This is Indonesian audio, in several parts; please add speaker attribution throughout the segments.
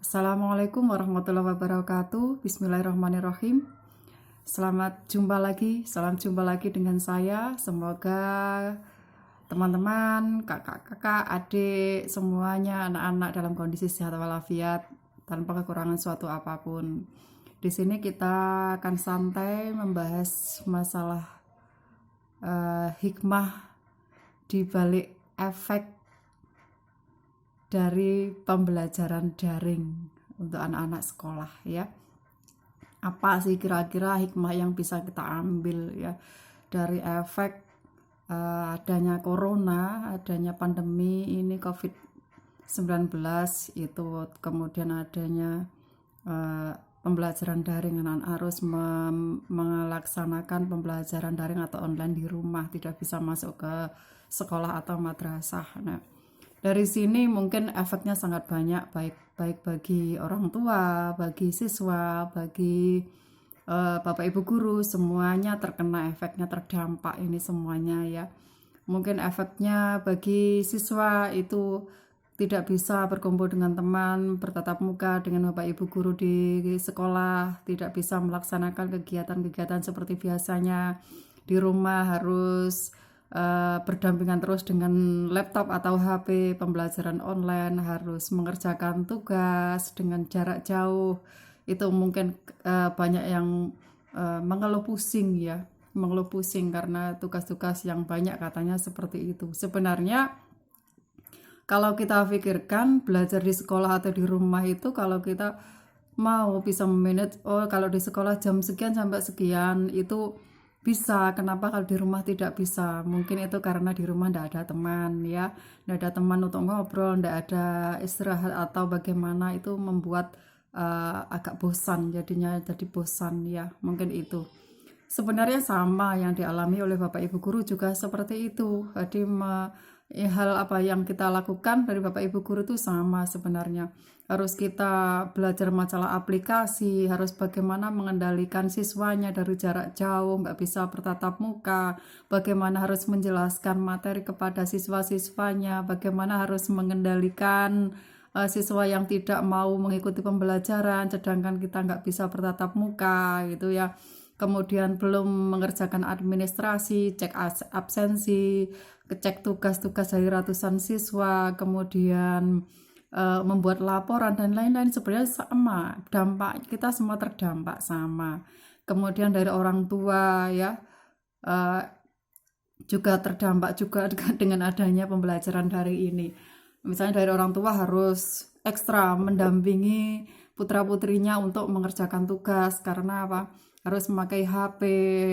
Speaker 1: Assalamualaikum warahmatullahi wabarakatuh. Bismillahirrahmanirrahim. Selamat jumpa lagi, salam jumpa lagi dengan saya. Semoga teman-teman, kakak-kakak, adik, semuanya anak-anak dalam kondisi sehat walafiat tanpa kekurangan suatu apapun. Di sini kita akan santai membahas masalah hikmah di balik efek dari pembelajaran daring untuk anak-anak sekolah ya. Apa sih kira-kira hikmah yang bisa kita ambil ya dari efek adanya corona, adanya pandemi ini COVID-19 itu, kemudian adanya pembelajaran daring, anak harus melaksanakan pembelajaran daring atau online di rumah, tidak bisa masuk ke sekolah atau madrasah. Nah, dari sini mungkin efeknya sangat banyak, baik bagi orang tua, bagi siswa, bagi bapak ibu guru, semuanya terkena efeknya, terdampak ini semuanya ya. Mungkin efeknya bagi siswa itu tidak bisa berkumpul dengan teman, bertatap muka dengan bapak ibu guru di sekolah, tidak bisa melaksanakan kegiatan-kegiatan seperti biasanya. Di rumah harus berdampingan terus dengan laptop atau HP, pembelajaran online, harus mengerjakan tugas dengan jarak jauh. Itu mungkin banyak yang mengeluh pusing ya, mengeluh pusing karena tugas-tugas yang banyak, katanya seperti itu. Sebenarnya kalau kita pikirkan belajar di sekolah atau di rumah itu, kalau kita mau bisa memanage, oh kalau di sekolah jam sekian sampai sekian itu bisa, kenapa kalau di rumah tidak bisa? Mungkin itu karena di rumah tidak ada teman ya, tidak ada teman untuk ngobrol, tidak ada istirahat atau bagaimana, itu membuat agak bosan, jadinya jadi bosan ya, mungkin itu. Sebenarnya sama yang dialami oleh Bapak Ibu guru juga seperti itu. Jadi hal apa yang kita lakukan dari Bapak Ibu guru itu sama sebenarnya. Harus kita belajar masalah aplikasi, harus bagaimana mengendalikan siswanya dari jarak jauh, nggak bisa bertatap muka, bagaimana harus menjelaskan materi kepada siswa-siswanya, bagaimana harus mengendalikan siswa yang tidak mau mengikuti pembelajaran, sedangkan kita nggak bisa bertatap muka gitu ya. Kemudian belum mengerjakan administrasi, cek absensi, cek tugas-tugas dari ratusan siswa, kemudian membuat laporan dan lain-lain. Sebenarnya sama, dampak kita semua terdampak sama. Kemudian dari orang tua ya juga terdampak juga dengan adanya pembelajaran daring ini. Misalnya dari orang tua harus ekstra mendampingi putra-putrinya untuk mengerjakan tugas, karena apa? Harus memakai HP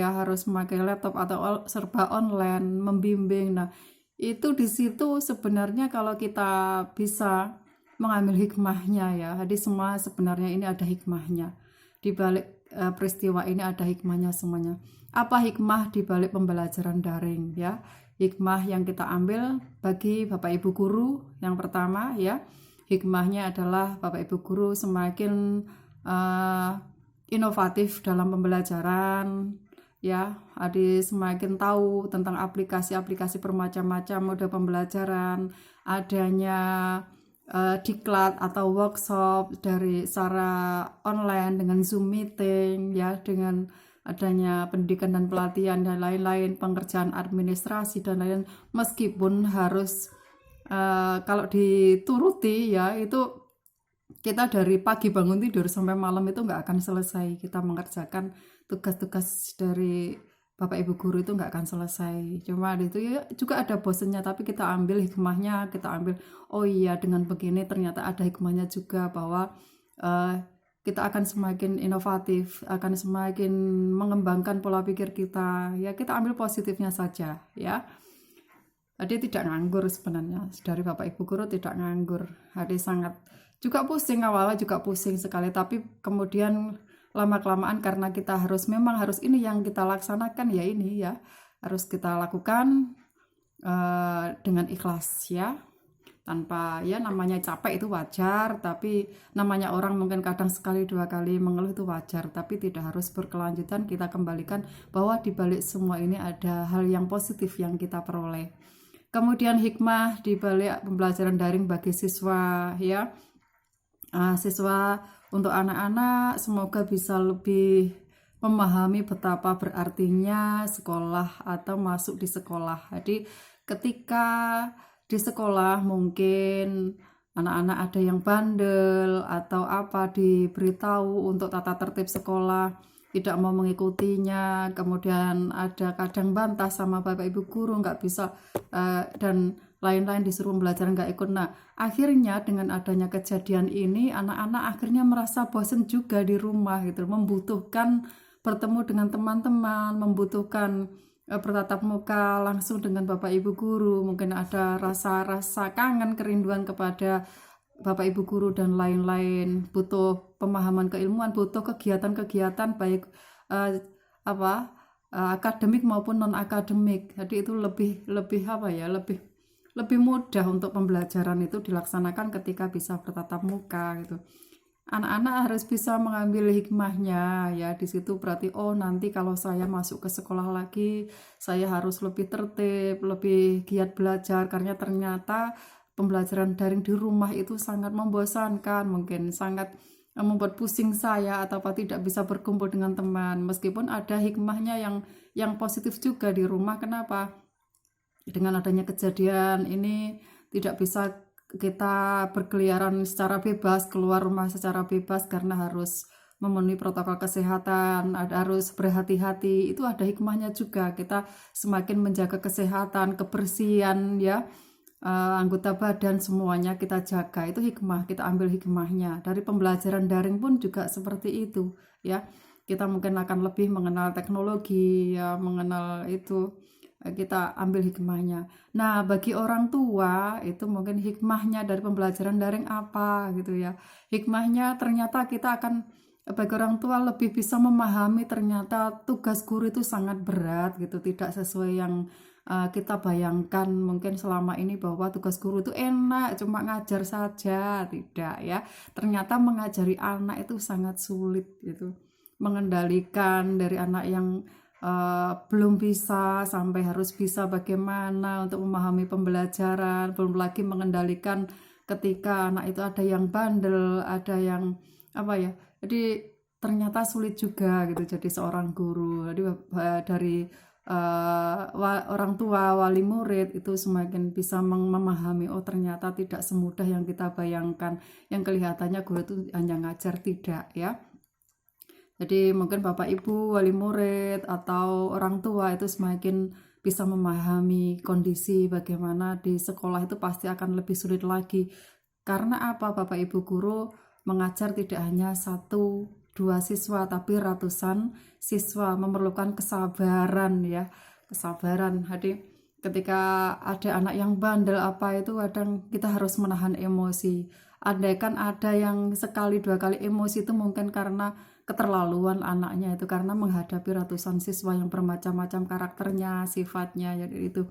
Speaker 1: ya, harus memakai laptop atau serba online, membimbing. Nah, itu di situ sebenarnya kalau kita bisa mengambil hikmahnya ya. Jadi semua sebenarnya ini ada hikmahnya. Di balik peristiwa ini ada hikmahnya semuanya. Apa hikmah di balik pembelajaran daring ya? Hikmah yang kita ambil bagi Bapak Ibu guru yang pertama ya, hikmahnya adalah Bapak Ibu guru semakin inovatif dalam pembelajaran ya, adik semakin tahu tentang aplikasi-aplikasi bermacam-macam mode pembelajaran, adanya diklat atau workshop dari secara online dengan Zoom meeting ya, dengan adanya pendidikan dan pelatihan dan lain-lain, pengerjaan administrasi dan lain-lain, meskipun harus kalau dituruti ya, itu kita dari pagi bangun tidur sampai malam itu nggak akan selesai kita mengerjakan tugas-tugas dari Bapak Ibu guru, itu nggak akan selesai. Cuma itu ya juga ada bosennya, tapi kita ambil hikmahnya, kita ambil, oh iya dengan begini ternyata ada hikmahnya juga, bahwa kita akan semakin inovatif, akan semakin mengembangkan pola pikir kita ya, kita ambil positifnya saja ya. Jadi tidak nganggur sebenarnya, dari Bapak Ibu guru tidak nganggur. Jadi sangat juga pusing, awalnya juga pusing sekali, tapi kemudian lama-kelamaan karena kita memang harus ini yang kita laksanakan ya, ini ya harus kita lakukan dengan ikhlas ya, tanpa ya, namanya capek itu wajar, tapi namanya orang mungkin kadang sekali dua kali mengeluh itu wajar, tapi tidak harus berkelanjutan. Kita kembalikan bahwa di balik semua ini ada hal yang positif yang kita peroleh. Kemudian hikmah di balik pembelajaran daring bagi siswa ya, Siswa untuk anak-anak semoga bisa lebih memahami betapa berartinya sekolah atau masuk di sekolah. Jadi ketika di sekolah mungkin anak-anak ada yang bandel atau apa, diberitahu untuk tata tertib sekolah tidak mau mengikutinya, kemudian ada kadang bantah sama bapak ibu guru nggak bisa, dan lain-lain, disuruh belajar nggak ikut. Nah, akhirnya dengan adanya kejadian ini anak-anak akhirnya merasa bosan juga di rumah gitu, membutuhkan bertemu dengan teman-teman, membutuhkan bertatap muka langsung dengan bapak ibu guru, mungkin ada rasa-rasa kangen, kerinduan kepada bapak ibu guru dan lain-lain, butuh pemahaman keilmuan, butuh kegiatan-kegiatan baik eh, apa akademik maupun non akademik. Jadi itu lebih lebih apa ya, lebih lebih mudah untuk pembelajaran itu dilaksanakan ketika bisa bertatap muka gitu. Anak-anak harus bisa mengambil hikmahnya ya, di situ berarti oh nanti kalau saya masuk ke sekolah lagi saya harus lebih tertib, lebih giat belajar, karena ternyata pembelajaran daring di rumah itu sangat membosankan, mungkin sangat membuat pusing saya, atau apa tidak bisa berkumpul dengan teman. Meskipun ada hikmahnya yang positif juga di rumah. Kenapa? Dengan adanya kejadian ini tidak bisa kita berkeliaran secara bebas, keluar rumah secara bebas karena harus memenuhi protokol kesehatan, harus berhati-hati. Itu ada hikmahnya juga, kita semakin menjaga kesehatan, kebersihan ya, anggota badan semuanya kita jaga. Itu hikmah, kita ambil hikmahnya. Dari pembelajaran daring pun juga seperti itu ya. Kita mungkin akan lebih mengenal teknologi ya, mengenal itu, kita ambil hikmahnya. Nah, bagi orang tua itu mungkin hikmahnya dari pembelajaran daring apa gitu ya. Hikmahnya ternyata kita akan, bagi orang tua lebih bisa memahami ternyata tugas guru itu sangat berat gitu, tidak sesuai yang kita bayangkan mungkin selama ini, bahwa tugas guru itu enak cuma ngajar saja, tidak ya. Ternyata mengajari anak itu sangat sulit gitu. Mengendalikan dari anak yang belum bisa sampai harus bisa bagaimana untuk memahami pembelajaran, belum lagi mengendalikan ketika anak itu ada yang bandel, ada yang apa ya. Jadi ternyata sulit juga gitu jadi seorang guru. Jadi dari orang tua, wali murid itu semakin bisa memahami, oh ternyata tidak semudah yang kita bayangkan, yang kelihatannya guru itu hanya ngajar, tidak ya. Jadi mungkin bapak ibu, wali murid, atau orang tua itu semakin bisa memahami kondisi bagaimana di sekolah itu pasti akan lebih sulit lagi. Karena apa? Bapak ibu guru mengajar tidak hanya 1-2 siswa, tapi ratusan siswa, memerlukan kesabaran ya, kesabaran. Jadi ketika ada anak yang bandel apa itu, kadang kita harus menahan emosi. Andaikan ada yang sekali 2 kali emosi, itu mungkin karena keterlaluan anaknya itu, karena menghadapi ratusan siswa yang bermacam-macam karakternya, sifatnya, jadi itu.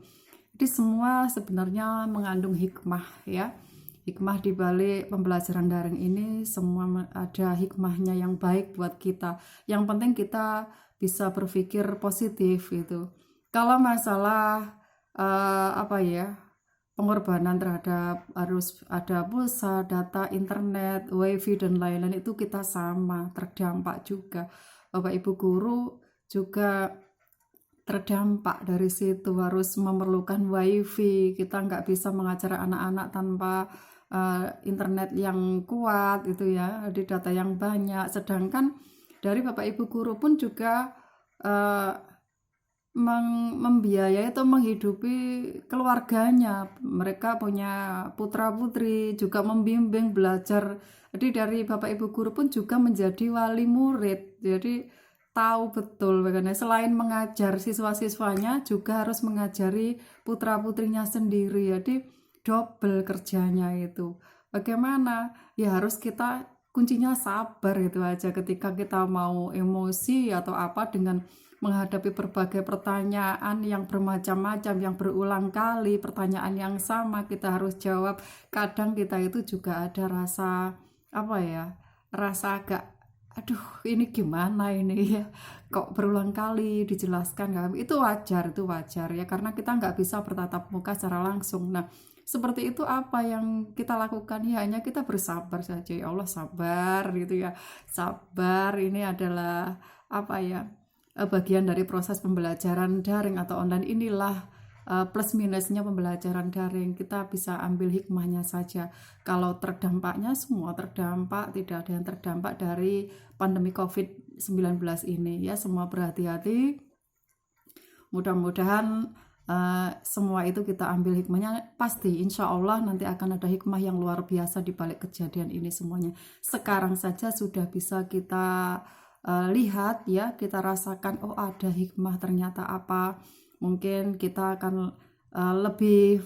Speaker 1: Jadi semua sebenarnya mengandung hikmah ya. Hikmah di balik pembelajaran daring ini semua ada hikmahnya yang baik buat kita. Yang penting kita bisa berpikir positif gitu. Kalau masalah apa ya, pengorbanan terhadap harus ada pulsa, data, internet, wifi dan lain-lain, itu kita sama terdampak juga. Bapak Ibu guru juga terdampak dari situ, harus memerlukan wifi. Kita nggak bisa mengajar anak-anak tanpa internet yang kuat itu ya, di data yang banyak. Sedangkan dari Bapak Ibu guru pun juga membiayai atau menghidupi keluarganya. Mereka punya putra putri, juga membimbing belajar. Jadi dari bapak ibu guru pun juga menjadi wali murid. Jadi tahu betul bagaimana selain mengajar siswa-siswanya juga harus mengajari putra putrinya sendiri. Jadi double kerjanya itu. Bagaimana? Ya harus kita, kuncinya sabar itu aja. Ketika kita mau emosi atau apa, dengan menghadapi berbagai pertanyaan yang bermacam-macam, yang berulang kali, pertanyaan yang sama kita harus jawab. Kadang kita itu juga ada rasa apa ya, rasa agak aduh ini gimana ini ya, kok berulang kali dijelaskan. Itu wajar ya, karena kita nggak bisa bertatap muka secara langsung. Nah, seperti itu apa yang kita lakukan? Ya hanya kita bersabar saja. Ya Allah sabar gitu ya. Sabar ini adalah apa ya? Bagian dari proses pembelajaran daring atau online inilah plus minusnya pembelajaran daring. Kita bisa ambil hikmahnya saja. Kalau terdampaknya semua terdampak, tidak ada yang terdampak dari pandemi COVID-19 ini ya. Semua berhati-hati. Mudah-mudahan semua itu kita ambil hikmahnya. Pasti insya Allah nanti akan ada hikmah yang luar biasa di balik kejadian ini semuanya. Sekarang saja sudah bisa kita lihat ya, kita rasakan, oh ada hikmah ternyata apa. Mungkin kita akan lebih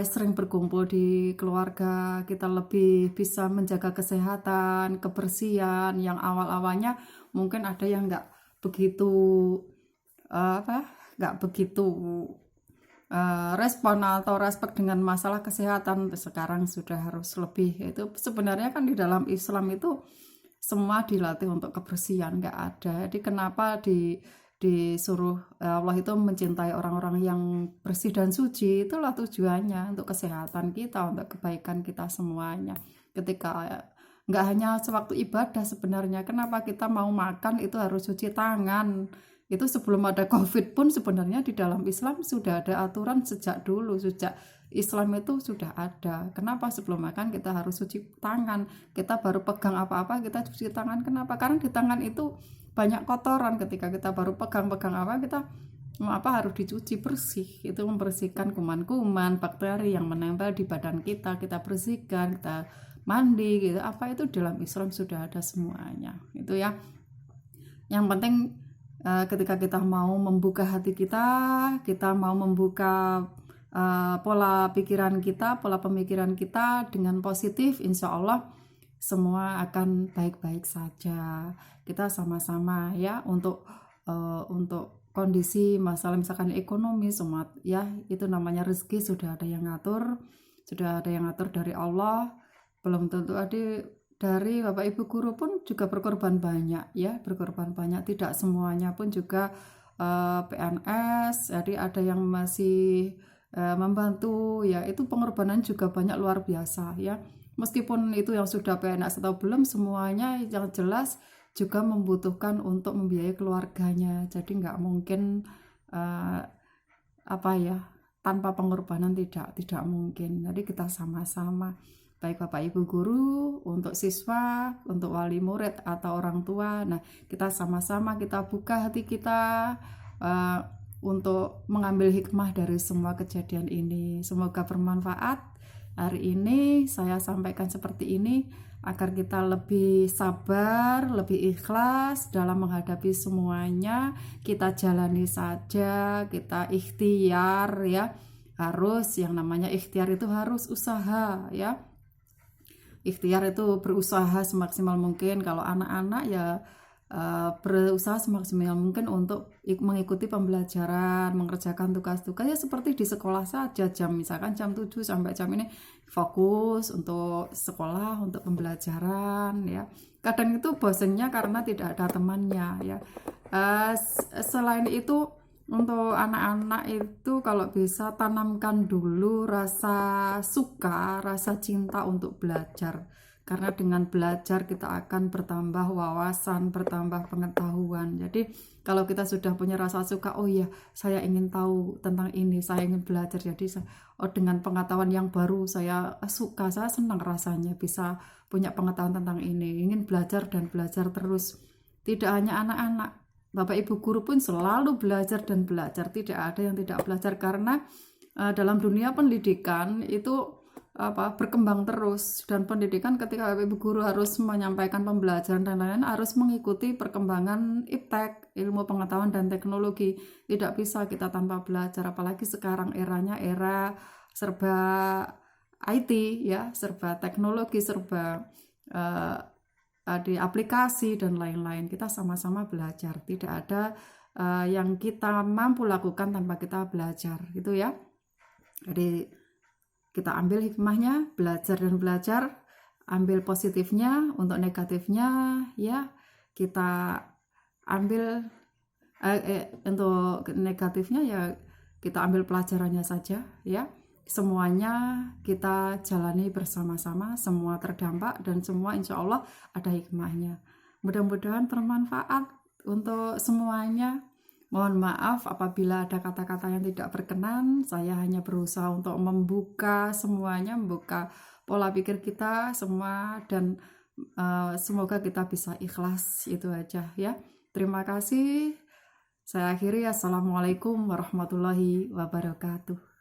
Speaker 1: sering berkumpul di keluarga, kita lebih bisa menjaga kesehatan, kebersihan yang awal-awalnya mungkin ada yang nggak begitu nggak begitu respon atau respect dengan masalah kesehatan. Sekarang sudah harus lebih. Itu sebenarnya kan di dalam Islam itu semua dilatih untuk kebersihan, nggak ada. Jadi kenapa disuruh Allah itu mencintai orang-orang yang bersih dan suci? Itulah tujuannya, untuk kesehatan kita, untuk kebaikan kita semuanya. Ketika nggak hanya sewaktu ibadah sebenarnya, kenapa kita mau makan itu harus cuci tangan? Itu sebelum ada COVID pun sebenarnya di dalam Islam sudah ada aturan sejak dulu, sejak Islam itu sudah ada. Kenapa sebelum makan kita harus cuci tangan? Kita baru pegang apa-apa kita cuci tangan. Kenapa? Karena di tangan itu banyak kotoran. Ketika kita baru pegang-pegang kita harus dicuci bersih. Itu membersihkan kuman-kuman, bakteri yang menempel di badan kita bersihkan, kita mandi gitu. Apa itu dalam Islam sudah ada semuanya. Itu ya. Yang penting ketika kita mau membuka hati kita mau membuka pola pikiran kita, pola pemikiran kita dengan positif, insya Allah semua akan baik-baik saja. Kita sama-sama ya untuk kondisi masalah misalkan ekonomi semua ya, itu namanya rezeki sudah ada yang ngatur, dari Allah. Belum tentu ada dari Bapak Ibu guru pun juga berkorban banyak ya, tidak semuanya pun juga PNS, jadi ada yang masih membantu ya, itu pengorbanan juga banyak luar biasa ya. Meskipun itu yang sudah PNS atau belum, semuanya yang jelas juga membutuhkan untuk membiayai keluarganya, jadi nggak mungkin tanpa pengorbanan, tidak mungkin. Jadi kita sama-sama, baik Bapak Ibu guru, untuk siswa, untuk wali murid atau orang tua. Nah, kita sama-sama kita buka hati kita untuk mengambil hikmah dari semua kejadian ini. Semoga bermanfaat. Hari ini saya sampaikan seperti ini agar kita lebih sabar, lebih ikhlas dalam menghadapi semuanya. Kita jalani saja, kita ikhtiar ya. Harus, yang namanya ikhtiar itu harus usaha ya. Ikhtiar itu berusaha semaksimal mungkin. Kalau anak-anak ya berusaha semaksimal mungkin untuk mengikuti pembelajaran, mengerjakan tugas-tugas ya seperti di sekolah saja, misalkan jam 7 sampai jam ini fokus untuk sekolah, untuk pembelajaran ya. Kadang itu bosennya karena tidak ada temannya ya. Selain itu, untuk anak-anak itu kalau bisa tanamkan dulu rasa suka, rasa cinta untuk belajar. Karena dengan belajar kita akan bertambah wawasan, bertambah pengetahuan. Jadi kalau kita sudah punya rasa suka, oh iya saya ingin tahu tentang ini, saya ingin belajar. Jadi dengan pengetahuan yang baru saya suka, saya senang rasanya bisa punya pengetahuan tentang ini. Ingin belajar dan belajar terus. Tidak hanya anak-anak, Bapak Ibu guru pun selalu belajar dan belajar. Tidak ada yang tidak belajar, karena dalam dunia pendidikan itu berkembang terus, dan pendidikan ketika Bapak Ibu guru harus menyampaikan pembelajaran dan lain-lain harus mengikuti perkembangan iptek, ilmu pengetahuan dan teknologi. Tidak bisa kita tanpa belajar, apalagi sekarang eranya era serba IT ya, serba teknologi, serba di aplikasi dan lain-lain. Kita sama-sama belajar, tidak ada yang kita mampu lakukan tanpa kita belajar, gitu ya. Jadi kita ambil hikmahnya, belajar dan belajar, ambil positifnya, untuk negatifnya ya kita ambil untuk negatifnya ya kita ambil pelajarannya saja ya. semuanya kita jalani bersama-sama, semua terdampak dan semua insya Allah ada hikmahnya. Mudah-mudahan bermanfaat untuk semuanya. Mohon maaf apabila ada kata-kata yang tidak berkenan. Saya hanya berusaha untuk membuka semuanya, membuka pola pikir kita semua, dan semoga kita bisa ikhlas. Itu aja ya. Terima kasih. Saya akhiri. Assalamualaikum warahmatullahi wabarakatuh.